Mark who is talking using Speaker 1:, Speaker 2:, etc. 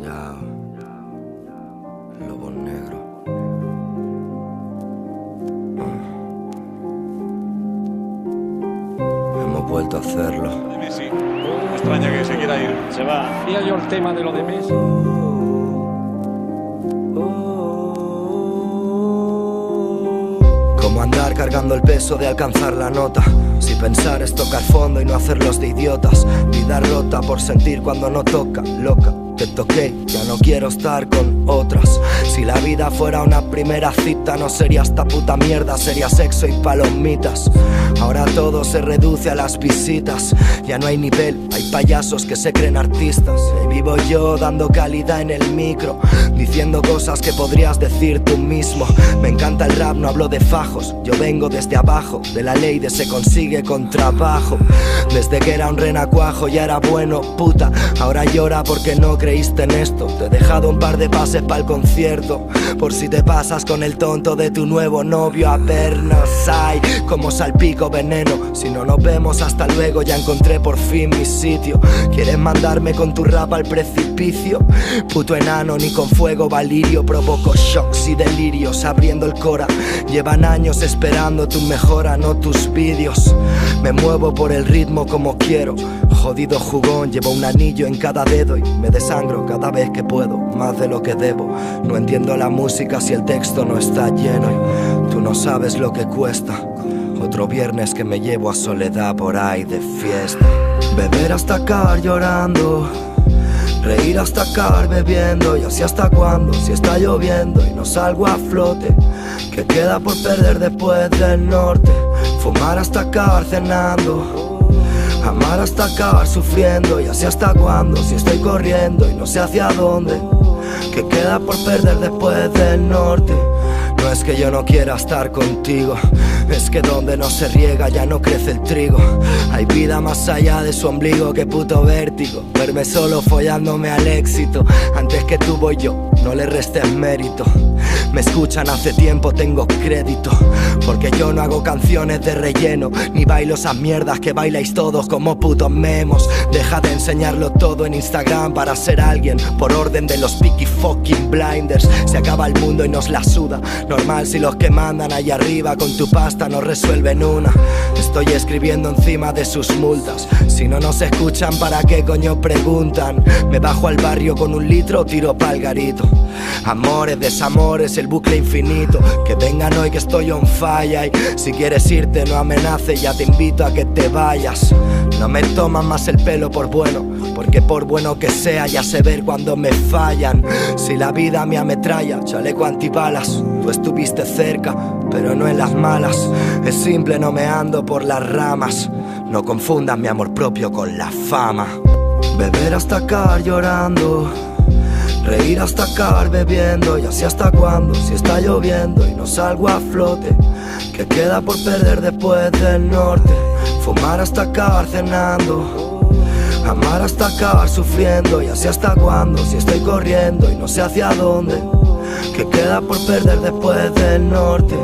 Speaker 1: Ya, lobo negro. Hemos vuelto a hacerlo.
Speaker 2: De Messi. Me extraña que se quiera ir.
Speaker 3: Se va. Hacía yo el tema de lo de Messi.
Speaker 1: Como andar cargando el peso de alcanzar la nota. Si pensar es tocar fondo y no hacerlos de idiotas. Vida rota por sentir cuando no toca, loca. Te toqué, ya no quiero estar con otras. Si la vida fuera una primera cita, no sería esta puta mierda, sería sexo y palomitas. Ahora todo se reduce a las visitas. Ya no hay nivel, hay payasos que se creen artistas. Y vivo yo dando calidad en el micro, diciendo cosas que podrías decir tú mismo. Me encanta el rap, no hablo de fajos. Yo vengo desde abajo, de la ley de se consigue con trabajo. Desde que era un renacuajo ya era bueno, puta. Ahora llora porque no creíste en esto. Te he dejado un par de pases para el concierto, por si te pasas con el tonto de tu nuevo novio a vernos. Ay, como salpico veneno. Si no nos vemos hasta luego, ya encontré por fin mi sitio. ¿Quieres mandarme con tu rap al precipicio? Puto enano, ni con fuego valirio. Provoco shocks y delirios abriendo el cora. Llevan años esperando tu mejora, no tus vídeos. Me muevo por el ritmo como quiero. Jodido jugón, llevo un anillo en cada dedo y me desangro cada vez que puedo, más de lo que debo. No entiendo la música si el texto no está lleno y tú no sabes lo que cuesta. Otro viernes que me llevo a soledad por ahí de fiesta. Beber hasta acabar llorando, reír hasta acabar bebiendo. Y así hasta cuándo, si está lloviendo y no salgo a flote. ¿Qué queda por perder después del norte? Fumar hasta acabar cenando, amar hasta acabar sufriendo. Y así hasta cuándo, si estoy corriendo y no sé hacia dónde. ¿Qué queda por perder después del norte? No es que yo no quiera estar contigo, es que donde no se riega ya no crece el trigo. Hay vida más allá de su ombligo, que puto vértigo. Verme solo follándome al éxito. Antes que tú voy yo, no le restes mérito. Me escuchan hace tiempo, tengo crédito, porque yo no hago canciones de relleno, ni bailo esas mierdas que bailáis todos como putos memos. Deja de enseñarlo todo en Instagram para ser alguien, por orden de los Peaky fucking blinders. Se acaba el mundo y nos la suda. Normal si los que mandan allá arriba con tu pasta no resuelven una. Estoy escribiendo encima de sus multas. Si no nos escuchan, ¿para qué coño preguntan? Me bajo al barrio con un litro, tiro pa'l garito. Amores, desamores, el bucle infinito. Que vengan hoy que estoy on fire. Y si quieres irte no amenaces, ya te invito a que te vayas. No me toman más el pelo por bueno, porque por bueno que sea ya sé ver cuando me fallan. Si la vida me ametralla, chaleco antibalas. Tú estuviste cerca, pero no en las malas. Es simple, no me ando por las ramas. No confundas mi amor propio con la fama. Beber hasta acabar llorando, reír hasta acabar bebiendo. Y así hasta cuándo, si está lloviendo y no salgo a flote. ¿Qué queda por perder después del norte? Fumar hasta acabar cenando, amar hasta acabar sufriendo. Y así hasta cuándo, si estoy corriendo y no sé hacia dónde. ¿Qué queda por perder después del norte?